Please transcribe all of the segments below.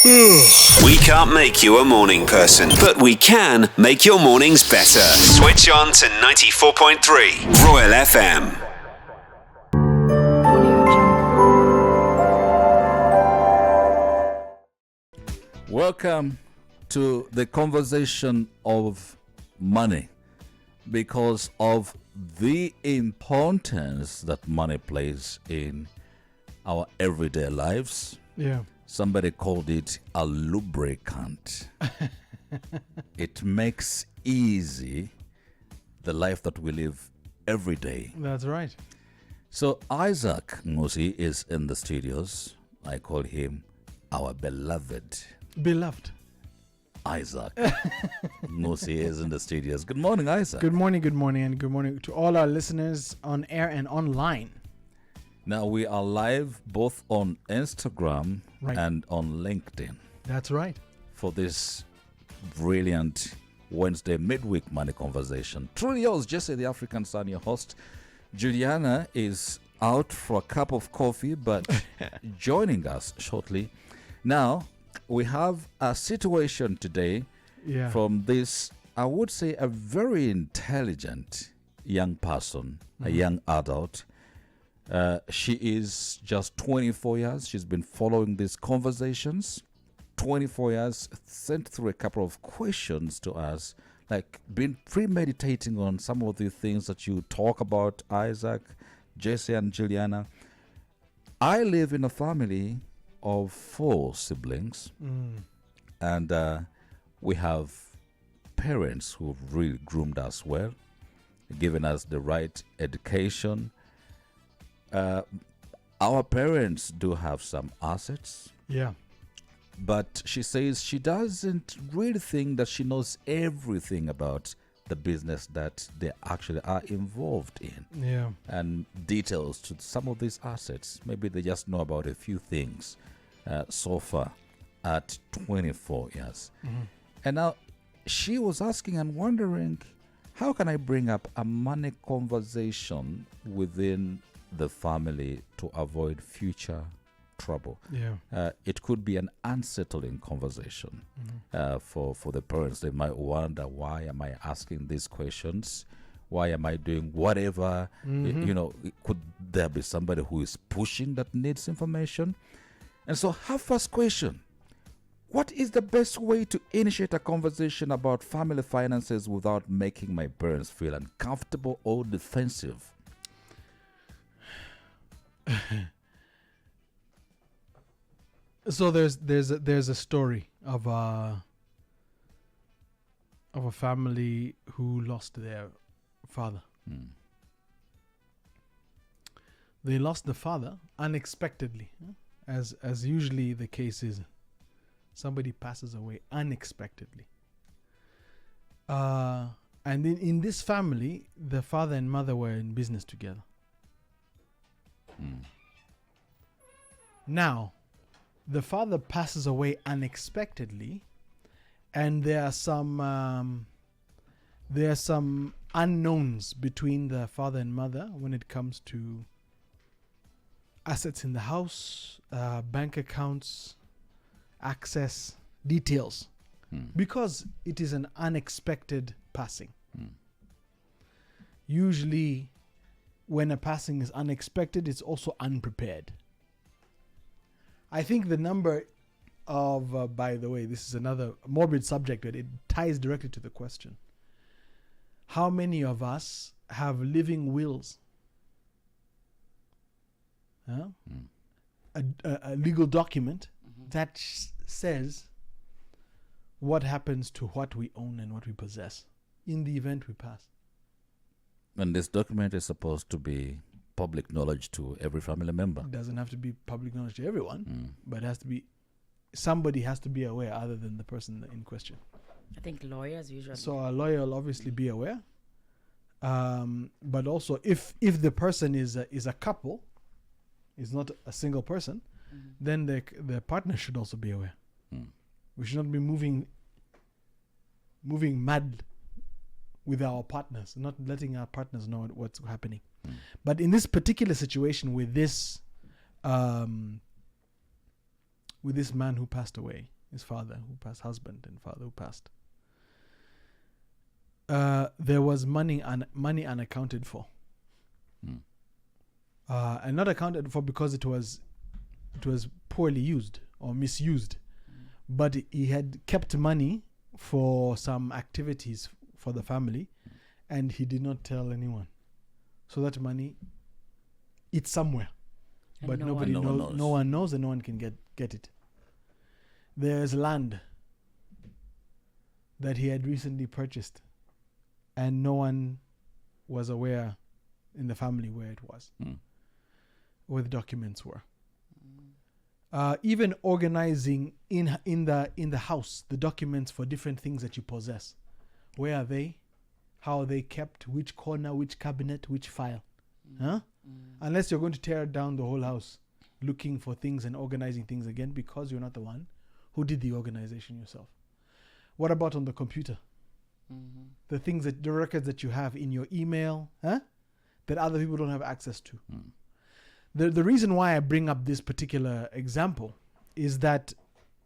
We can't make you a morning person, but we can make your mornings better. Switch on to 94.3 Royal FM. Welcome to the conversation of money, because of the importance that money plays in our everyday lives. Yeah. Somebody called it a lubricant. It makes easy the life that we live every day. That's right. So Isaac Ngusi is in the studios. I call him our beloved Beloved. Isaac Ngusi is in the studios. Good morning, Isaac. Good morning, and good morning to all our listeners on air and online. Now we are live both on Instagram and on LinkedIn That's right. for this brilliant Wednesday midweek money conversation. Truly yours, Jesse the African Son, your host. Juliana is out for a cup of coffee, but joining us shortly. Now, we have a situation today from this, I would say, a very intelligent young person, a young adult. She is just 24 years. She's been following these conversations. 24 years, sent through a couple of questions to us, like been premeditating on some of the things that you talk about, Isaac, Jesse, and Juliana. I live in a family of 4 siblings, and we have parents who've really groomed us well, given us the right education. Our parents do have some assets, but she says she doesn't really think that she knows everything about the business that they actually are involved in, and details to some of these assets. Maybe they just know about a few things so far at 24 years. And now she was asking and wondering, how can I bring up a money conversation within the family to avoid future trouble? It could be an unsettling conversation for the parents. They might wonder, why am I asking these questions? Why am I doing whatever? Could there be somebody who is pushing that needs information? And so her first question: what is the best way to initiate a conversation about family finances without making my parents feel uncomfortable or defensive? So there's a story of a family who lost their father. They lost the father unexpectedly, as usually the case is. Somebody passes away unexpectedly. And in this family, the father and mother were in business together. Now, the father passes away unexpectedly, and there are some unknowns between the father and mother when it comes to assets in the house, bank accounts, access, details, because it is an unexpected passing. Usually, when a passing is unexpected, it's also unprepared. I think the number of, by the way, this is another morbid subject, but it ties directly to the question. How many of us have living wills? A legal document that says what happens to what we own and what we possess in the event we pass. And this document is supposed to be public knowledge to every family member. It doesn't have to be public knowledge to everyone, but it has to be, somebody has to be aware other than the person in question. I think lawyers usually. So a lawyer will obviously be aware. But also if the person is a couple, is not a single person, then the partner should also be aware. We should not be moving mad with our partners, not letting our partners know what's happening. But in this particular situation with this with this man who passed away, his husband and father who passed. There was money unaccounted for. And not accounted for because it was poorly used or misused. But he had kept money for some activities for the family, and he did not tell anyone. So that money, it's somewhere, but no one knows, and no one can get it. There's land that he had recently purchased, and no one was aware in the family where it was, where the documents were. Even organizing in the house the documents for different things that you possess. Where are they? How are they kept? Which corner? Which cabinet? Which file? Unless you're going to tear down the whole house, looking for things and organizing things again, because you're not the one who did the organization yourself. What about on the computer? The records that you have in your email, that other people don't have access to. The reason why I bring up this particular example is that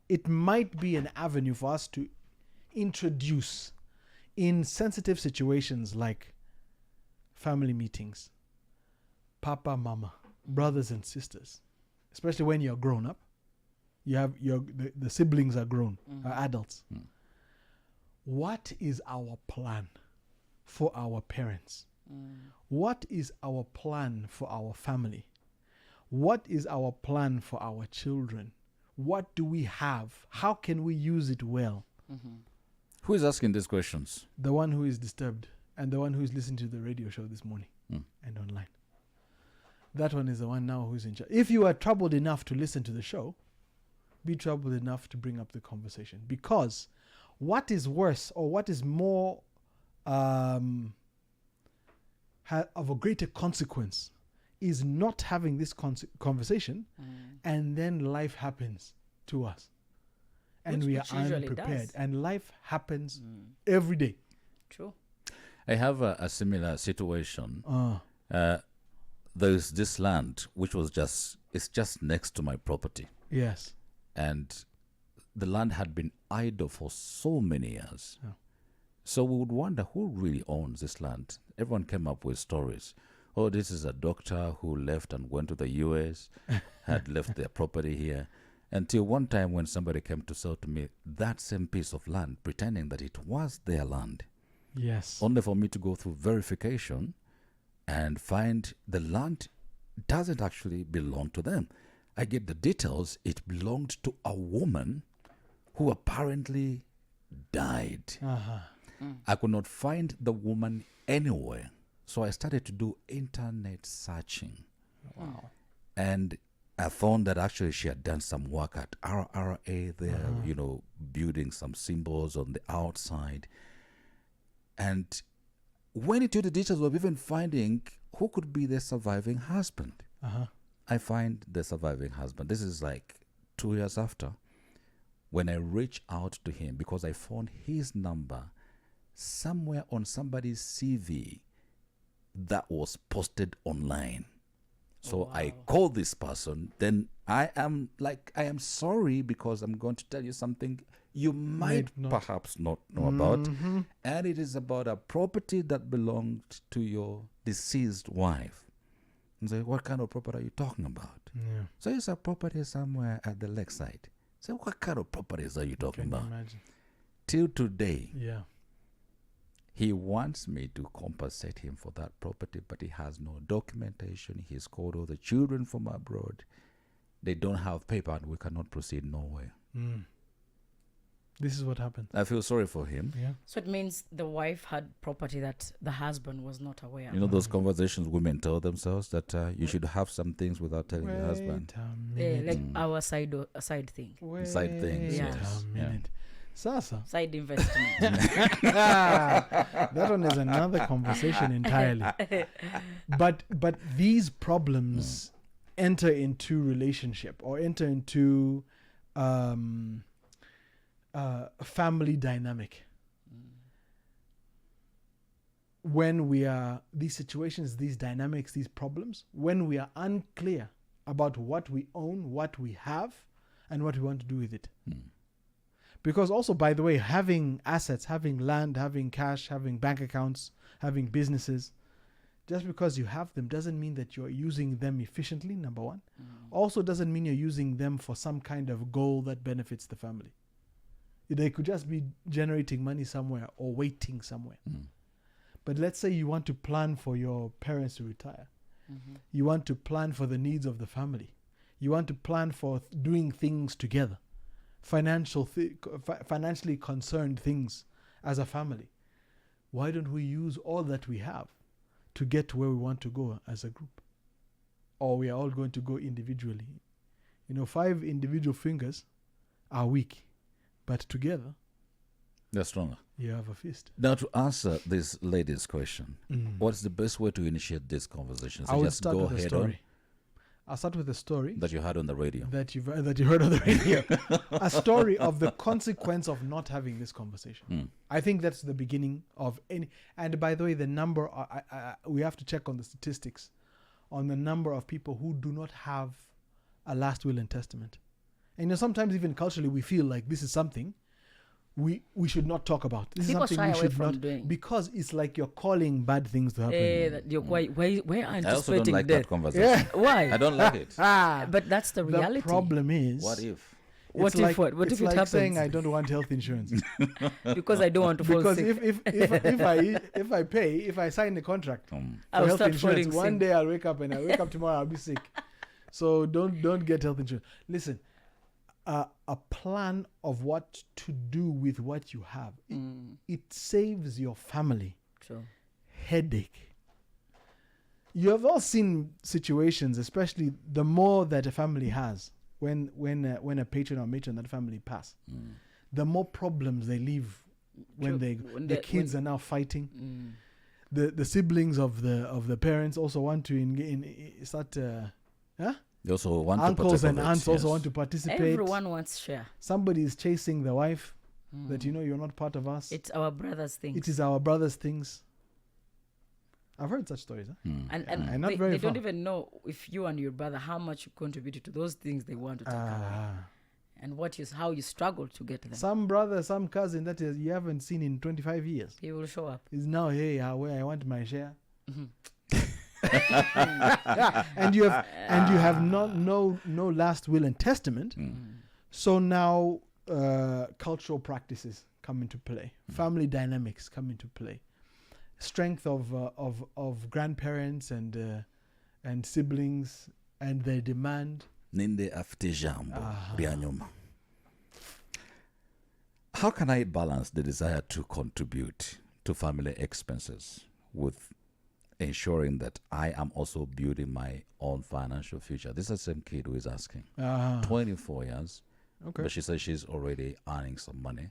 it might be an avenue for us to introduce in sensitive situations like family meetings, papa, mama, brothers and sisters, especially when you're grown up. You have the siblings are grown, are adults. What is our plan for our parents? What is our plan for our family? What is our plan for our children? What do we have? How can we use it well? Who is asking these questions? The one who is disturbed and the one who is listening to the radio show this morning and online. That one is the one now who's in charge. If you are troubled enough to listen to the show, be troubled enough to bring up the conversation. Because what is worse or what is more of a greater consequence is not having this conversation, and then life happens to us. And we are unprepared. And life happens every day. True. I have a similar situation. There's this land which it's just next to my property. Yes. And the land had been idle for so many years. So we would wonder who really owns this land. Everyone came up with stories. Oh, this is a doctor who left and went to the US, had left their property here. Until one time when somebody came to sell to me that same piece of land, pretending that it was their land. Yes. Only for me to go through verification and find the land doesn't actually belong to them. I get the details. It belonged to a woman who apparently died. I could not find the woman anywhere. So I started to do internet searching. Wow. And I found that actually she had done some work at RRA there, building some symbols on the outside. And went into the details of even finding who could be the surviving husband. I find the surviving husband. This is like 2 years after, when I reached out to him because I found his number somewhere on somebody's CV that was posted online. So I called this person. Then I am sorry because I'm going to tell you something you might perhaps not know about. And it is about a property that belonged to your deceased wife. And say, what kind of property are you talking about? So it's a property somewhere at the lakeside. So what kind of properties are you talking about? Imagine. Till today, he wants me to compensate him for that property, but he has no documentation. He's called all the children from abroad. They don't have paper and we cannot proceed nowhere. This is what happened. I feel sorry for him. So it means the wife had property that the husband was not aware of. You know those conversations women tell themselves that you should have some things without telling your husband. Like our side thing. Side things. Yeah. Yes. A minute. Sasa. Side investment. That one is another conversation entirely. But these problems enter into relationship or enter into family dynamic. When we are, these situations, these dynamics, these problems, when we are unclear about what we own, what we have, and what we want to do with it. Because also, by the way, having assets, having land, having cash, having bank accounts, having businesses, just because you have them doesn't mean that you're using them efficiently, number one. Also doesn't mean you're using them for some kind of goal that benefits the family. They could just be generating money somewhere or waiting somewhere. But let's say you want to plan for your parents to retire. You want to plan for the needs of the family. You want to plan for doing things together. Financially concerned things as a family. Why don't we use all that we have to get to where we want to go as a group? Or we are all going to go individually. 5 individual fingers are weak, but together they're stronger. You have a fist. Now, to answer this lady's question, what's the best way to initiate this conversation? I would start with a story. I'll start with a story that you heard on the radio. That you heard on the radio. A story of the consequence of not having this conversation. I think that's the beginning of any. And by the way, the number, we have to check on the statistics on the number of people who do not have a last will and testament. And sometimes even culturally we feel like this is something we should not talk about. This People is something we should not doing. Because it's like you're calling bad things to happen. We're I also don't like that conversation. Yeah. Why? I don't like it. But that's the reality. The problem is, what if? What if it happens? Saying I don't want health insurance because I don't want to fall sick. Because if I sign the contract for I'll health start insurance, falling one sick. day I'll wake up tomorrow I'll be sick. So don't get health insurance. Listen, a plan of what to do with what you have. It saves your family headache. You have all seen situations, especially the more that a family has, when a patron or matron that family pass, the more problems they leave when the kids are now fighting. The siblings of the parents also want to start. They also want uncles to and aunts also want to participate. Everyone wants share. Somebody is chasing the wife that you're not part of us. It's our brother's things. It is our brother's things. I've heard such stories. And they don't even know if you and your brother how much you contributed to those things they want to take away. And how you struggle to get them. Some brother, some cousin that you haven't seen in 25 years. He will show up. Is now, hey, where I want my share. and you have no last will and testament. So now cultural practices come into play. Family dynamics come into play. Strength of grandparents and siblings and their demand. Ninde afite jambo rya nyuma. How can I balance the desire to contribute to family expenses with ensuring that I am also building my own financial future? This is the same kid who is asking. 24 years. Okay. But she says she's already earning some money.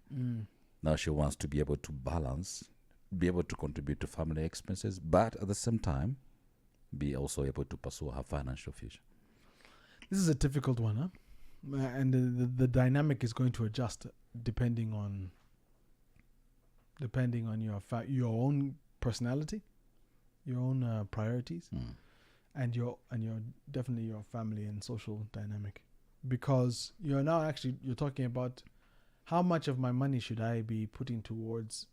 Now she wants to be able to balance, be able to contribute to family expenses, but at the same time, be also able to pursue her financial future. This is a difficult one, and the dynamic is going to adjust depending on your own personality, your own priorities, and your definitely your family and social dynamic, because you're talking about how much of my money should I be putting towards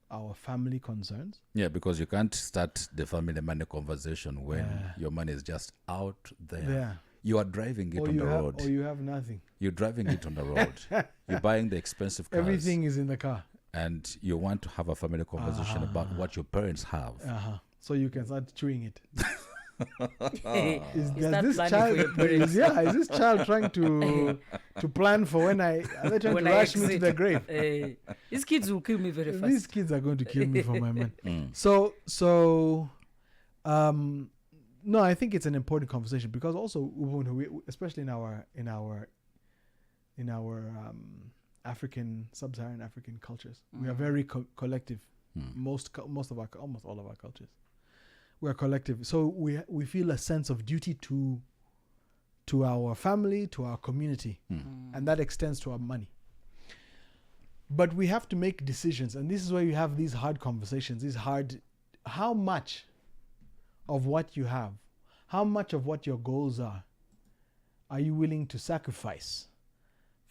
our family concerns. Yeah, because you can't start the family money conversation when your money is just out there. You are driving it on the road. Or you have nothing. You're driving it on the road. You're buying the expensive cars. Everything is in the car. And you want to have a family conversation about what your parents have. So you can start chewing it. Is this child trying to plan for when they're trying to rush me to the grave? These kids will kill me very fast. These kids are going to kill me for my money. No, I think it's an important conversation, because also, especially in our African, sub-Saharan African cultures, we are very collective. Almost all of our cultures, we are collective. So we feel a sense of duty to our family, to our community, and that extends to our money. But we have to make decisions, and this is where you have these hard conversations. How much of what you have, how much of what your goals are you willing to sacrifice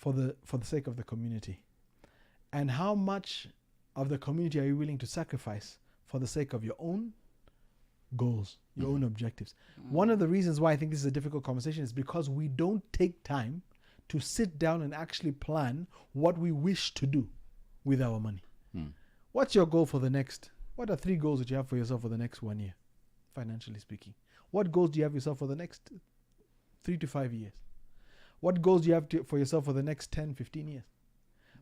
for the sake of the community? And how much of the community are you willing to sacrifice for the sake of your own goals, your own objectives? One of the reasons why I think this is a difficult conversation is because we don't take time to sit down and actually plan what we wish to do with our money. What's your goal for the next? What are 3 goals that you have for yourself for the next 1 year, financially speaking? What goals do you have yourself for the next 3 to 5 years? What goals do you have for yourself for the next 10, 15 years?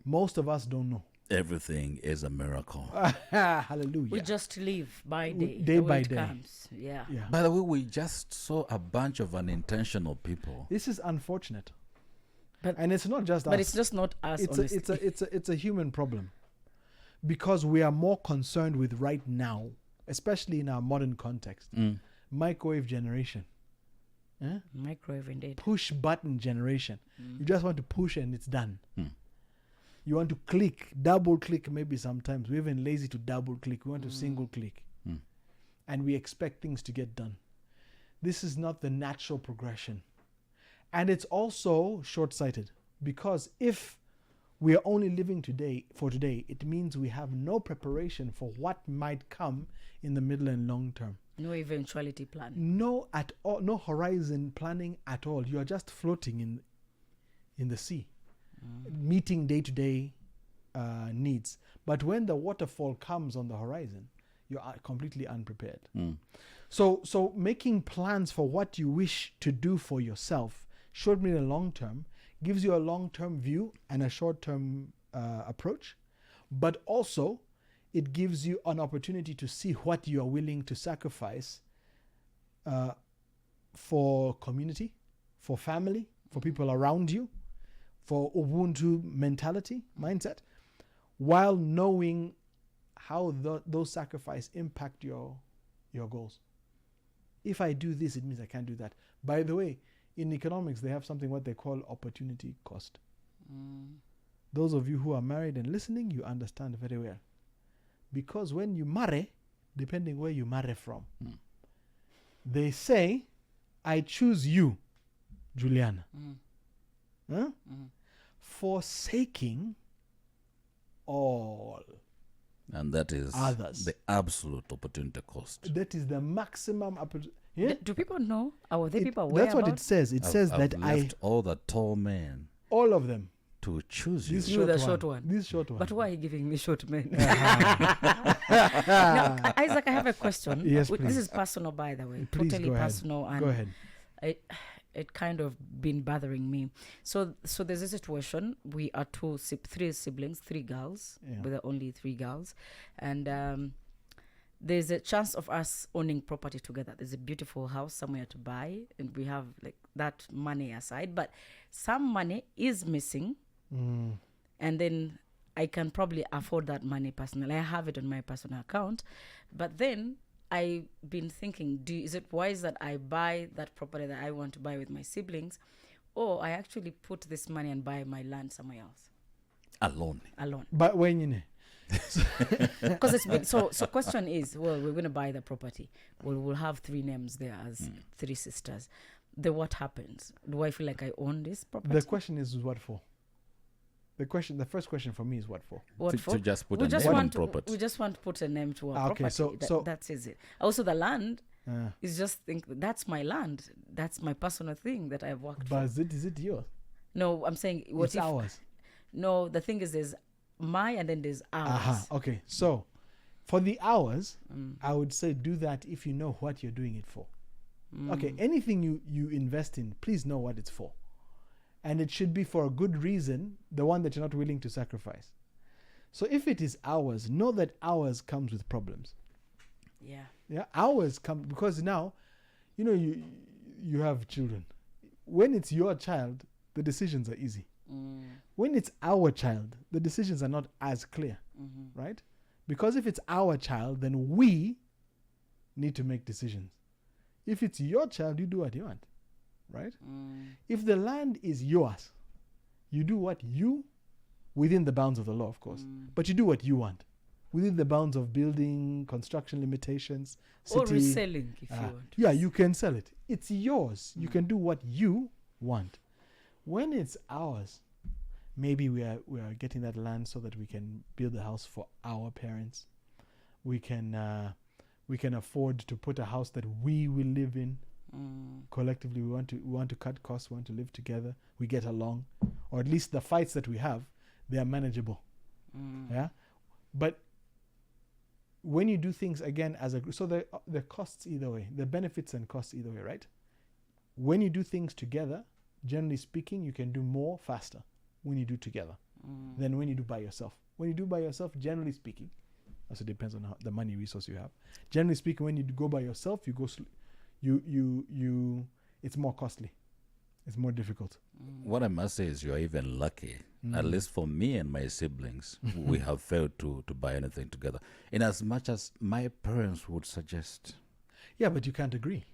Most of us don't know. Everything is a miracle. Hallelujah. We just live by day. Day by day. Comes. Yeah. By the way, we just saw a bunch of unintentional people. This is unfortunate. But, and it's not just us. But it's just not us, it's a human problem. Because we are more concerned with right now, especially in our modern context. Microwave generation. Microwave indeed. Push button generation. You just want to push and it's done. You want to click, double click maybe sometimes. We're even lazy to double click. We want to single click. And we expect things to get done. This is not the natural progression. And it's also short-sighted. Because if we are only living for today, it means we have no preparation for what might come in the middle and long term. No eventuality plan. No at all. No horizon planning at all. You are just floating in the sea, meeting day-to-day needs. But when the waterfall comes on the horizon, you are completely unprepared. So making plans for what you wish to do for yourself, short, medium, and long term, gives you a long-term view and a short-term approach, but also it gives you an opportunity to see what you are willing to sacrifice for community, for family, for people around you, for Ubuntu mindset, while knowing how those sacrifices impact your goals. If I do this, it means I can't do that. By the way, in economics, they have something what they call opportunity cost. Those of you who are married and listening, you understand very well. Because when you marry, depending where you marry from, they say, I choose you, Juliana, forsaking all. And that is others. The absolute opportunity cost. That is the maximum opportunity. Yeah? Do people know? Are they people aware That's what it says. It says I've that left all the tall men. All of them. To choose you. The short one. This short one. But why are you giving me short men? Now, Isaac, I have a question. Yes, please. This is personal, by the way. Please totally go personal. Ahead. And go ahead. It kind of been bothering me. So there's a situation. We are 3 siblings, 3 girls. Yeah. We're the only 3 girls. And there's a chance of us owning property together. There's a beautiful house somewhere to buy. And we have like that money aside. But some money is missing. And then I can probably afford that money personally. I have it on my personal account. But then I've been thinking, is it wise that I buy that property that I want to buy with my siblings, or I actually put this money and buy my land somewhere else? Alone. But when you know. Because it's been, so question is, well, we're going to buy the property. We'll have 3 names there as 3 sisters. Then what happens? Do I feel like I own this property? The question is what for? The first question for me is what for? What for? To just put a name on property. We just want to put a name to our property. So that's it. Also, the land is just that's my land. That's my personal thing that I've worked for. But is it yours? No, I'm saying it's ours. No, the thing is there's my and then there's ours. Okay. So for the hours, I would say do that if you know what you're doing it for. Okay. Anything you invest in, please know what it's for. And it should be for a good reason, the one that you're not willing to sacrifice. So if it is ours, know that ours comes with problems. Yeah, ours come because now, you have children. When it's your child, the decisions are easy. When it's our child, the decisions are not as clear, right? Because if it's our child, then we need to make decisions. If it's your child, you do what you want. Right? If the land is yours, you do what you, within the bounds of the law, of course, but you do what you want, within the bounds of building, construction limitations, city. Or reselling if you want. Yeah, you can sell it. It's yours. You can do what you want. When it's ours, maybe we are getting that land so that we can build a house for our parents. We can afford to put a house that we will live in. Collectively, we want to cut costs. We want to live together. We get along, or at least the fights that we have, they are manageable. Yeah, but when you do things again as a group, so the costs either way, the benefits and costs either way, right? When you do things together, generally speaking, you can do more faster when you do together than when you do by yourself. When you do by yourself, generally speaking, also depends on the money resource you have. Generally speaking, when you go by yourself, you go it's more costly. It's more difficult. What I must say is you are even lucky. At least for me and my siblings, we have failed to buy anything together. In as much as my parents would suggest. Yeah, but you can't agree.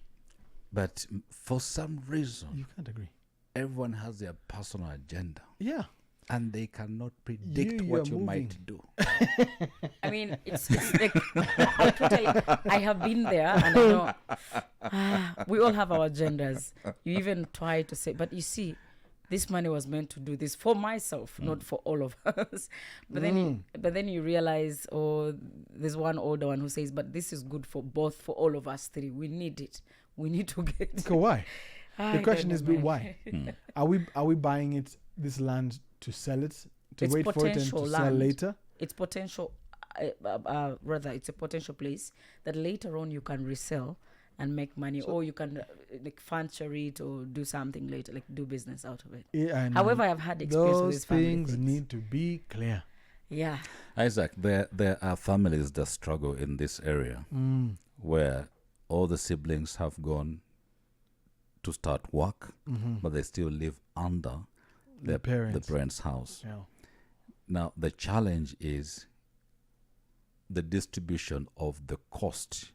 But for some reason, you can't agree. Everyone has their personal agenda. Yeah. And they cannot predict what you might do. I mean, it's like, I have been there, and I know we all have our agendas. You even try to say, but you see, this money was meant to do this for myself, not for all of us. But then you realize, there's one older one who says, but this is good for all of us three. We need it. We need to get it. So why? The question is, why? Are we buying this land to sell it, to wait for it and to sell later? It's potential, rather, it's a potential place that later on you can resell and make money, or you can like furniture it or do something later, like do business out of it. Yeah, however, I've had experience with those things need to be clear. Yeah. Isaac, there are families that struggle in this area where all the siblings have gone to start work, but they still live under the parents' house. Yeah. Now, the challenge is the distribution of the cost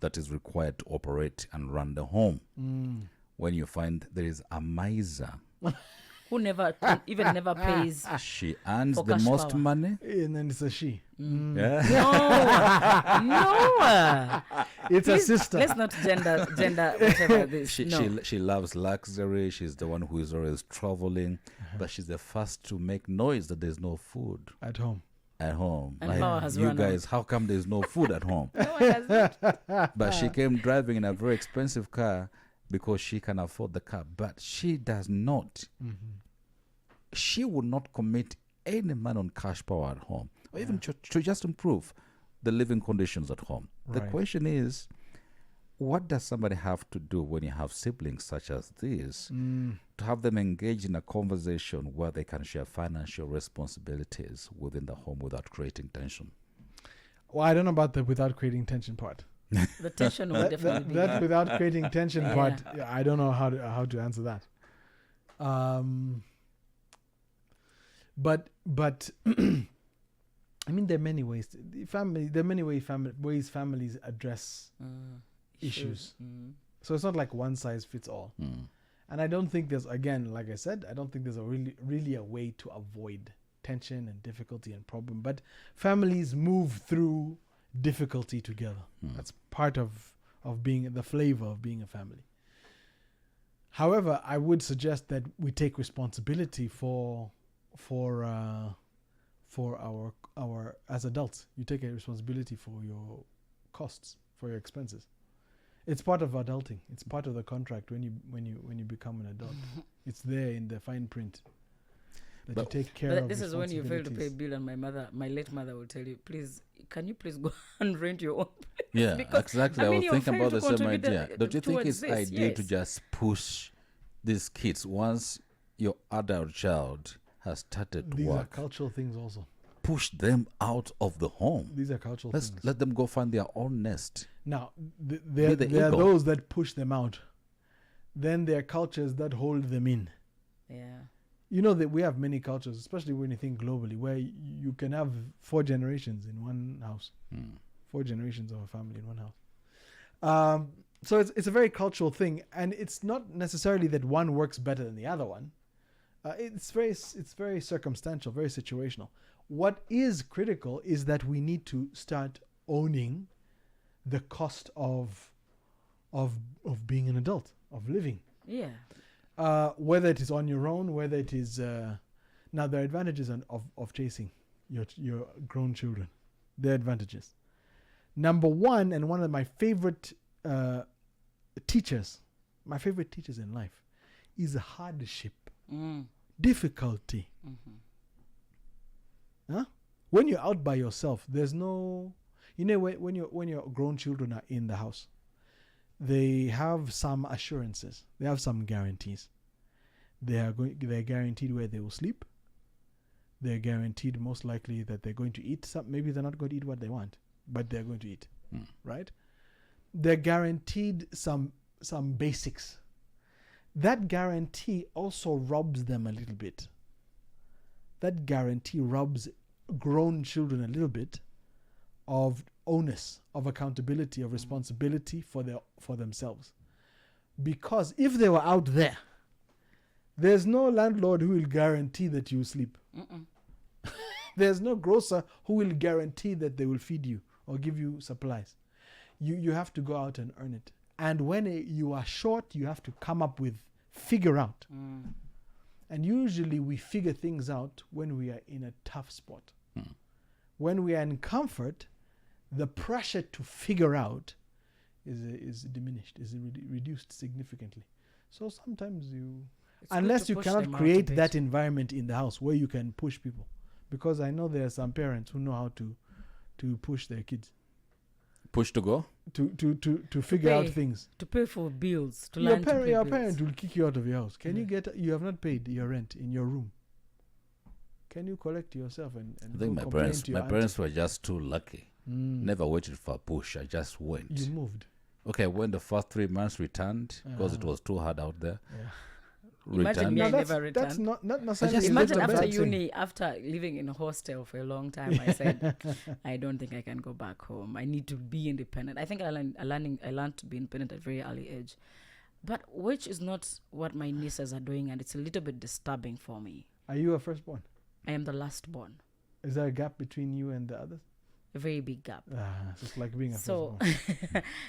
that is required to operate and run the home. When you find there is a miser who never pays. She earns the most money. And then it's a she. Yeah. No. It's a sister. Let's not gender whatever this. She loves luxury. She's the one who is always traveling. But she's the first to make noise that there's no food. At home. And like, you guys, how come there's no food at home? No one has it. But she came driving in a very expensive car because she can afford the car. But she does not. She would not commit any money on cash power at home, or even to just improve the living conditions at home. The question is, what does somebody have to do when you have siblings such as these to have them engage in a conversation where they can share financial responsibilities within the home without creating tension? Well, I don't know about the without creating tension part. The tension will definitely be that without creating tension part. I don't know how to answer that. But I mean, there are many ways. There are many ways families address issues. So it's not like one size fits all. And I don't think there's, again, like I said, I don't think there's really a way to avoid tension and difficulty and problem. But families move through difficulty together. That's part of being the flavor of being a family. However, I would suggest that we take responsibility for our as adults. You take a responsibility for your costs, for your expenses. It's part of adulting. It's part of the contract when you become an adult. It's there in the fine print that you take care of. This is when you fail to pay a bill, and my late mother will tell you, please, can you please go and rent your own place? Yeah, exactly. I was thinking about the same idea. Don't you think it's ideal to just push these kids once your adult child has started to These work? are cultural things also. Push them out of the home. These are cultural things. Let them go find their own nest. Now, there are those that push them out. Then there are cultures that hold them in. Yeah. You know that we have many cultures, especially when you think globally, where you can have 4 generations in one house. 4 generations of a family in one house. So it's a very cultural thing, and it's not necessarily that one works better than the other one. It's very circumstantial, very situational. What is critical is that we need to start owning the cost of being an adult, of living. Yeah. Whether it is on your own, whether it is now there are advantages of chasing your grown children. There are advantages. Number one, and one of my favorite teachers in life, is hardship, difficulty. Huh? When you're out by yourself, there's no, when your grown children are in the house, they have some assurances. They have some guarantees. They're guaranteed where they will sleep. They're guaranteed most likely that they're going to eat some. Maybe they're not going to eat what they want, but they're going to eat, right? They're guaranteed some basics. That guarantee also robs them a little bit. That guarantee robs grown children a little bit of onus, of accountability, of responsibility for themselves. Because if they were out there, there's no landlord who will guarantee that you sleep. There's no grocer who will guarantee that they will feed you or give you supplies. You have to go out and earn it. And when you are short, you have to figure out. And usually we figure things out when we are in a tough spot. When we are in comfort, the pressure to figure out is diminished, is reduced significantly. So sometimes unless you cannot create that environment in the house where you can push people. Because I know there are some parents who know how to push their kids. Push to go? To figure out things. To pay for bills. Your parent will kick you out of your house. You have not paid your rent in your room. Can you collect yourself and I think my parents were just too lucky. Never waited for a push. I just went. You moved. Okay, when the first 3 months returned, because it was too hard out there. Imagine me, I never returned. That's not necessarily. Imagine after uni, after living in a hostel for a long time, I said, I don't think I can go back home. I need to be independent. I think I learned to be independent at a very early age. But which is not what my nieces are doing, and it's a little bit disturbing for me. Are you a firstborn? I am the last born. Is there a gap between you and the others? A very big gap. It's like being a firstborn.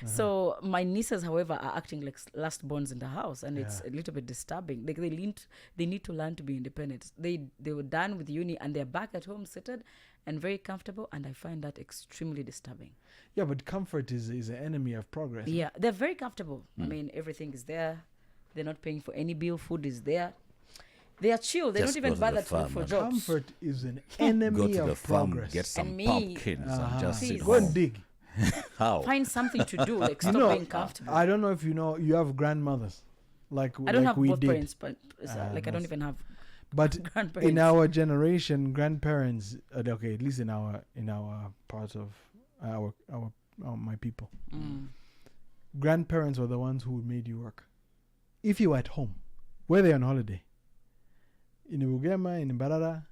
So my nieces, however, are acting like last borns in the house, and it's a little bit disturbing. Like they need to learn to be independent. They were done with uni and they're back at home, seated and very comfortable, and I find that extremely disturbing. Yeah, but comfort is an enemy of progress. Yeah, they're very comfortable. I mean, everything is there. They're not paying for any bill. Food is there. They are chill. They don't even bother to look for jobs. Comfort is an enemy of progress. Farm, get some pumpkins and just sit Go and dig. How? Find something to do. Like stop being comfortable. I don't know if you have grandmothers. I don't have both parents, but I don't even have. But in our generation, grandparents, at least in our part of my people, grandparents were the ones who made you work. If you were at home, were they on holiday? In Bugema, in Mbarara,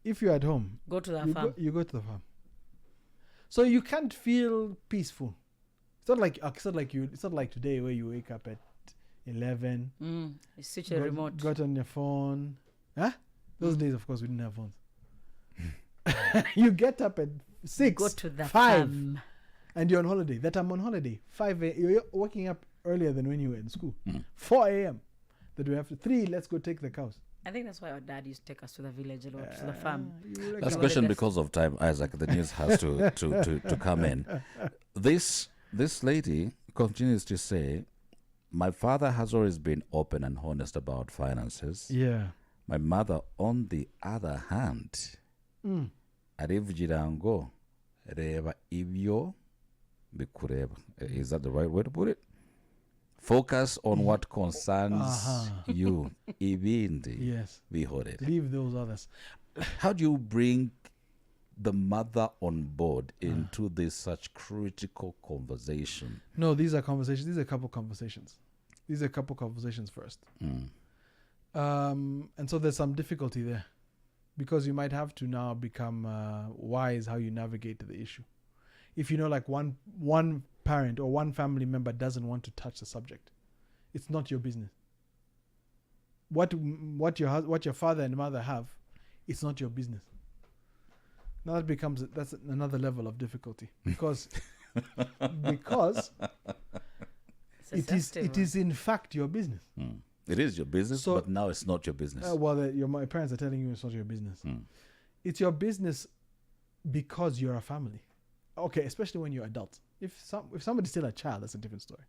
if you're at home, go to the farm. You go to the farm. So you can't feel peaceful. It's not like today where you wake up at 11. You switch a remote. Got on your phone. Those days, of course, we didn't have phones. You get up at 6, go to the 5, farm. And you're on holiday. That I'm on holiday. 5 a.m. You're waking up earlier than when you were in school. 4 a.m. That we have to 3. Let's go take the cows. I think that's why our dad used to take us to the village a lot, to the farm. Last question, because of time, Isaac. The news has to come in. This lady continues to say, my father has always been open and honest about finances. Yeah. My mother, on the other hand, arivugira ngo reba ibyo bikureba. Is that the right way to put it? Focus on what concerns you. Ibindi. Yes. Bihorere. Leave those others. How do you bring the mother on board into this such critical conversation? No, these are conversations. These are a couple conversations. These are a couple conversations first. And so there's some difficulty there, because you might have to now become wise how you navigate the issue. If you know, like one parent or one family member doesn't want to touch the subject, it's not your business. What your father and mother have, it's not your business. Now that's another level of difficulty, because it is in fact your business. It is your business, but now it's not your business. My parents are telling you it's not your business. It's your business because you're a family. Okay, especially when you're adults. If somebody's still a child, that's a different story.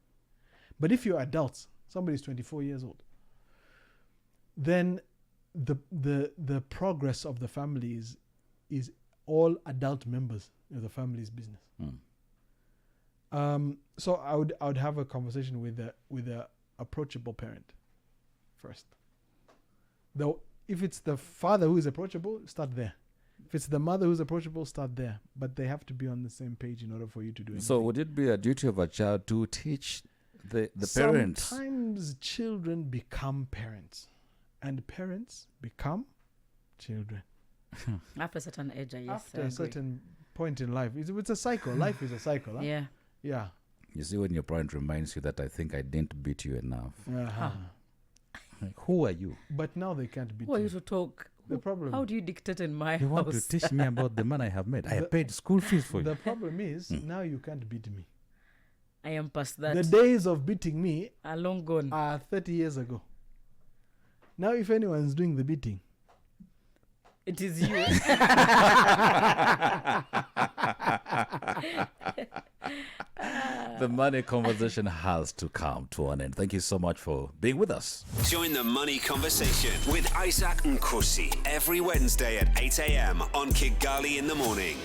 But if you're adults, somebody's 24 years old, then the progress of the family is all adult members of the family's business. So I would have a conversation with a approachable parent first. Though if it's the father who is approachable, start there. If it's the mother who's approachable, start there. But they have to be on the same page in order for you to do anything. So would it be a duty of a child to teach the parents? Sometimes children become parents, and parents become children. After a certain age, yes. After a certain point in life. It's a cycle. Life is a cycle. Huh? Yeah. Yeah. You see, when your parent reminds you that I think I didn't beat you enough. Uh-huh. Like, who are you? But now they can't beat Who are you to talk? The problem. How do you dictate in my You house? want to teach me about the man I have made? I paid school fees for you. The problem is now you can't beat me. I am past that. The days of beating me are long gone. Are 30 years ago. Now if anyone's doing the beating, it is you. The money conversation has to come to an end. Thank you so much for being with us. Join the money conversation with Isaac Nkosi every Wednesday at 8 a.m. on Kigali in the Morning.